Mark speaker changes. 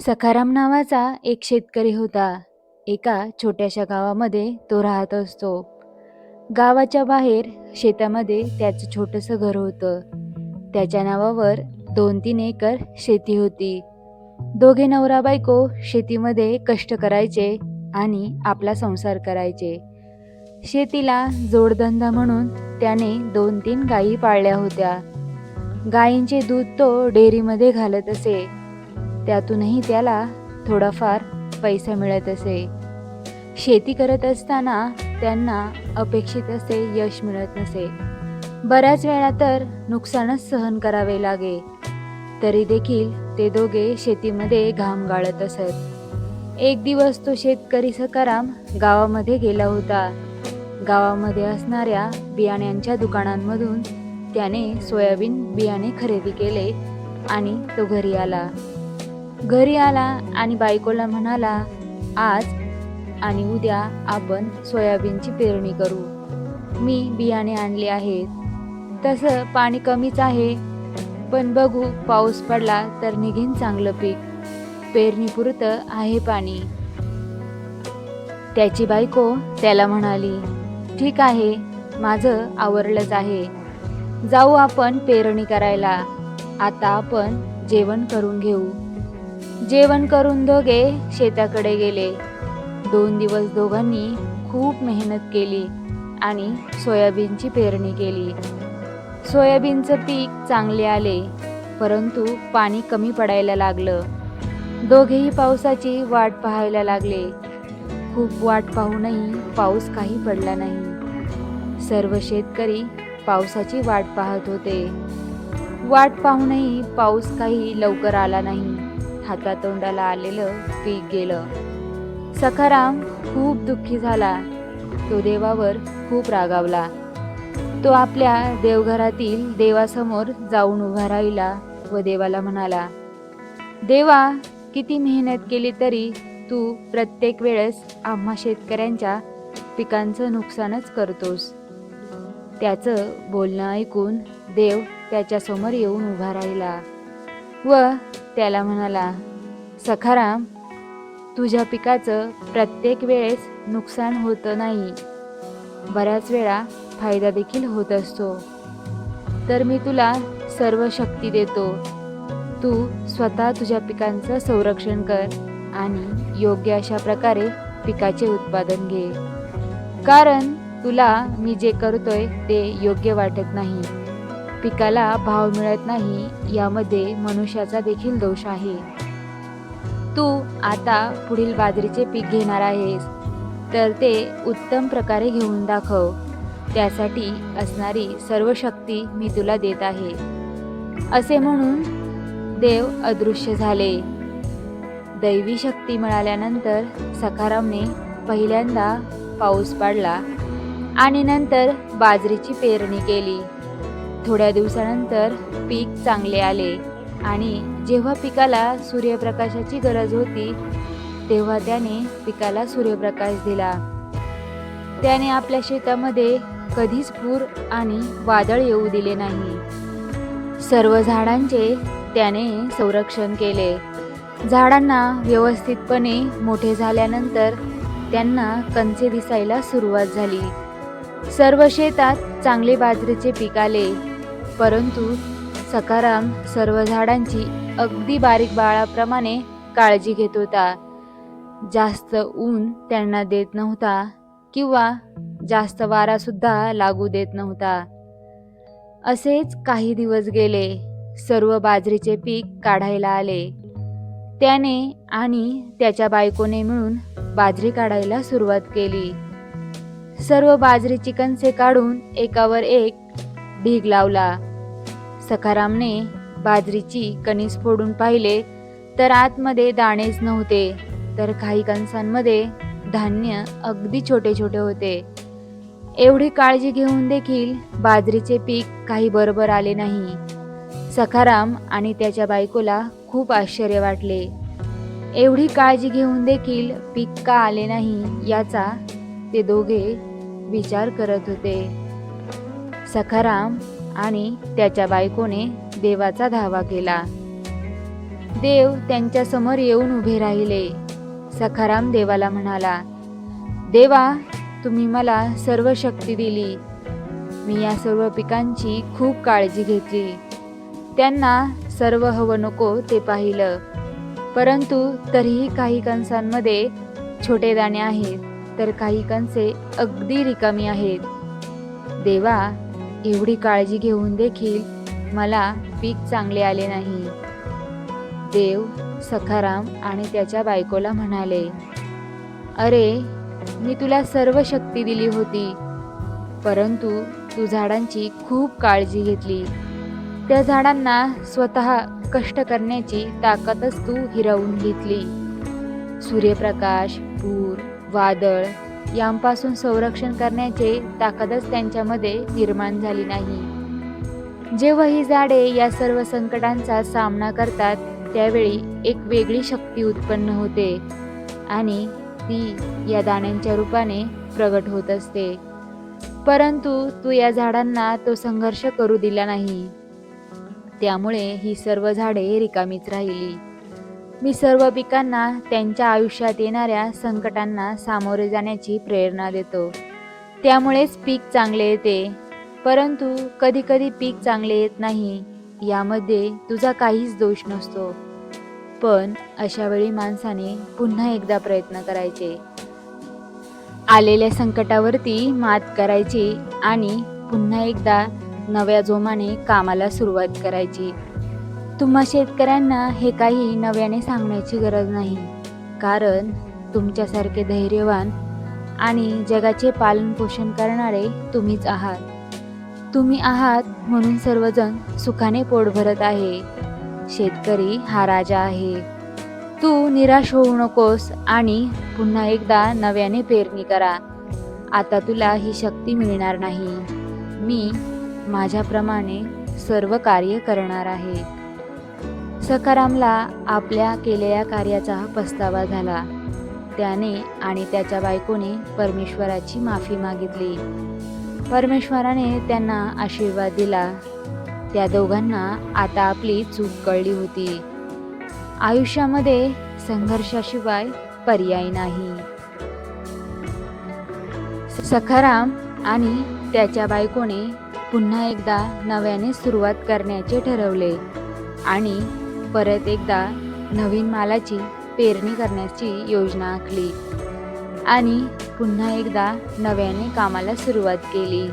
Speaker 1: सखाराम नावाचा एक शेतकरी होता. एका छोट्याशा गावामध्ये तो राहत असतो. गावाच्या बाहेर शेतामध्ये त्याचं छोटंसं घर होतं. त्याच्या नावावर 2-3 एकर शेती होती. दोघे नवरा बायको शेतीमध्ये कष्ट करायचे आणि आपला संसार करायचे. शेतीला जोडधंदा म्हणून त्याने 2-3 गायी पाळल्या होत्या. गायींचे दूध तो डेअरीमध्ये घालत असे. त्यातूनही त्याला थोडाफार पैसा मिळत असे. शेती करत असताना त्यांना अपेक्षित असे यश मिळत नसे. बऱ्याच वेळा तर नुकसानच सहन करावे लागे. तरी देखील ते दोघे शेतीमध्ये घाम गाळत असत. एक दिवस तो शेतकरी सखाराम गावामध्ये गेला होता. गावामध्ये असणाऱ्या बियाण्यांच्या दुकानांमधून त्याने सोयाबीन बियाणे खरेदी केले आणि तो घरी आला आणि बायकोला म्हणाला, आज आणि उद्या आपण सोयाबीनची पेरणी करू. मी बियाणे आणले आहेत. तसं पाणी कमीच आहे, पण बघू पाऊस पडला तर निघीन चांगलं पीक. पेरणीपुरतं आहे पाणी. त्याची बायको त्याला म्हणाली, ठीक आहे, माझं आवरलंच आहे. जाऊ आपण पेरणी करायला. आता आपण जेवण करून घेऊ. जेवण करून दोघे शेताकडे गेले. 2 दिवस दोघांनी खूप मेहनत केली आणि सोयाबीनची पेरणी केली. सोयाबीनचं पीक चांगले आले, परंतु पाणी कमी पडायला लागलं. दोघेही पावसाची वाट पाहायला लागले. खूप वाट पाहूनही पाऊस काही पडला नाही. सर्व शेतकरी पावसाची वाट पाहत होते. वाट पाहूनही पाऊस काही लवकर आला नाही. हातातोंडाला आलेलं पीक गेलं. सखाराम खूप दुःखी झाला. तो देवावर खूप रागावला. तो आपल्या देवघरातील देवासमोर जाऊन उभा राहिला व देवाला म्हणाला, देवा, किती मेहनत केली तरी तू प्रत्येक वेळेस आम्हा शेतकऱ्यांच्या पिकांचं नुकसानच करतोस. त्याचं बोलणं ऐकून देव त्याच्यासमोर येऊन उभा राहिला व त्याला म्हणाला, सखाराम, तुझ्या पिकाचं प्रत्येक वेळेस नुकसान होतं नाही, बऱ्याच वेळा फायदा देखील होत असतो. तर मी तुला सर्व शक्ती देतो. तू स्वतः तुझ्या पिकांचं संरक्षण कर आणि योग्य अशा प्रकारे पिकाचे उत्पादन घे. कारण तुला मी जे करतोय ते योग्य वाटत नाही. पिकाला भाव मिळत नाही, यामध्ये मनुष्याचा देखील दोष आहे. तू आता पुढील बाजरीचे पीक घेणार आहेस, तर ते उत्तम प्रकारे घेऊन दाखव. त्यासाठी असणारी सर्व शक्ती मी तुला देत आहे. असे म्हणून देव अदृश्य झाले. दैवी शक्ती मिळाल्यानंतर सखारामने पहिल्यांदा पाऊस पाडला आणि नंतर बाजरीची पेरणी केली. थोड्या दिवसानंतर पीक चांगले आले आणि जेव्हा पिकाला सूर्यप्रकाशाची गरज होती तेव्हा त्याने पिकाला सूर्यप्रकाश दिला. त्याने आपल्या शेतामध्ये कधीच पूर आणि वादळ येऊ दिले नाही. सर्व झाडांचे त्याने संरक्षण केले. झाडांना व्यवस्थितपणे मोठे झाल्यानंतर त्यांना कंचे दिसायला सुरुवात झाली. सर्व शेतात चांगले बाजरीचे पीक आले. परंतु सखाराम सर्व झाडांची अगदी बारीक बाळाप्रमाणे काळजी घेत होता. जास्त ऊन त्यांना देत नव्हता किंवा जास्त वारा सुद्धा लागू देत नव्हता. असेच काही दिवस गेले. सर्व बाजरीचे पीक काढायला आले. त्याने आणि त्याच्या बायकोने मिळून बाजरी काढायला सुरुवात केली. सर्व बाजरीची कणसे काढून एकावर एक ढीग लावला. सखारामने बाजरीची कणीस फोडून पाहिले तर आतमध्ये दाणेच नव्हते, तर काही कणसांमध्ये धान्य अगदी छोटे छोटे होते. एवढी काळजी घेऊन देखील बाजरीचे पीक काही बरोबर आले नाही. सखाराम आणि त्याच्या बायकोला खूप आश्चर्य वाटले. एवढी काळजी घेऊन देखील पीक का आले नाही याचा ते दोघे विचार करत होते. सखाराम आणि त्याच्या बायकोने देवाचा धावा केला. देव त्यांच्या समोर येऊन उभे राहिले. सखाराम देवाला म्हणाला, देवा, तुम्ही मला सर्व शक्ती दिली. मी या सर्व पिकांची खूप काळजी घेतली. त्यांना सर्व हवं नको ते पाहिलं, परंतु तरीही काही कणसांमध्ये छोटे दाणे आहेत, तर काही कणसे अगदी रिकामी आहेत. देवा, एवढी काळजी घेऊन देखील मला पीक चांगले आले नाही. देव सखाराम आणि त्याच्या बायकोला म्हणाले, अरे, मी तुला सर्व शक्ती दिली होती, परंतु तू झाडांची खूप काळजी घेतली. त्या झाडांना स्वतः कष्ट करण्याची ताकदच तू हिरावून घेतली. सूर्यप्रकाश, पूर, वादळ यांपासून संरक्षण करण्याचे ताकदच त्यांच्यामध्ये निर्माण झाली नाही. जेव्हा ही झाडे या सर्व संकटांचा सामना करतात, त्यावेळी एक वेगळी शक्ती उत्पन्न होते आणि ती या दाण्यांच्या रूपाने प्रगट होत असते. परंतु तू या झाडांना तो संघर्ष करू दिला नाही. त्यामुळे ही सर्व झाडे रिकामीच राहिली. मी सर्व पिकांना त्यांच्या आयुष्यात येणाऱ्या संकटांना सामोरे जाण्याची प्रेरणा देतो. त्यामुळेच पीक चांगले येते. परंतु कधी कधी पीक चांगले येत नाही, यामध्ये तुझा काहीच दोष नसतो. पण अशा वेळी माणसाने पुन्हा एकदा प्रयत्न करायचे, आलेल्या संकटावरती मात करायची आणि पुन्हा एकदा नव्या जोमाने कामाला सुरुवात करायची. तुम्हा शेतकऱ्यांना हे काही नव्याने सांगण्याची गरज नाही, कारण तुमच्यासारखे धैर्यवान आणि जगाचे पालनपोषण करणारे तुम्हीच आहात. तुम्ही आहात म्हणून सर्वजण सुखाने पोट भरत आहे. शेतकरी हा राजा आहे. तू निराश होऊ नकोस आणि पुन्हा एकदा नव्याने पेरणी करा. आता तुला ही शक्ती मिळणार नाही. मी माझ्याप्रमाणे सर्व कार्य करणार आहे. सखारामला आपल्या केलेल्या कार्याचा पस्तावा झाला. त्याने आणि त्याच्या बायकोने परमेश्वराची माफी मागितली. परमेश्वराने त्यांना आशीर्वाद दिला. त्या दोघांना आता आपली चूक कळली होती. आयुष्यामध्ये संघर्षाशिवाय पर्याय नाही. सखाराम आणि त्याच्या बायकोने पुन्हा एकदा नव्याने सुरुवात करण्याचे ठरवले आणि परत एकदा नवीन मालाची पेरणी करण्याची योजना आखली आणि पुन्हा एकदा नव्याने कामाला सुरुवात केली.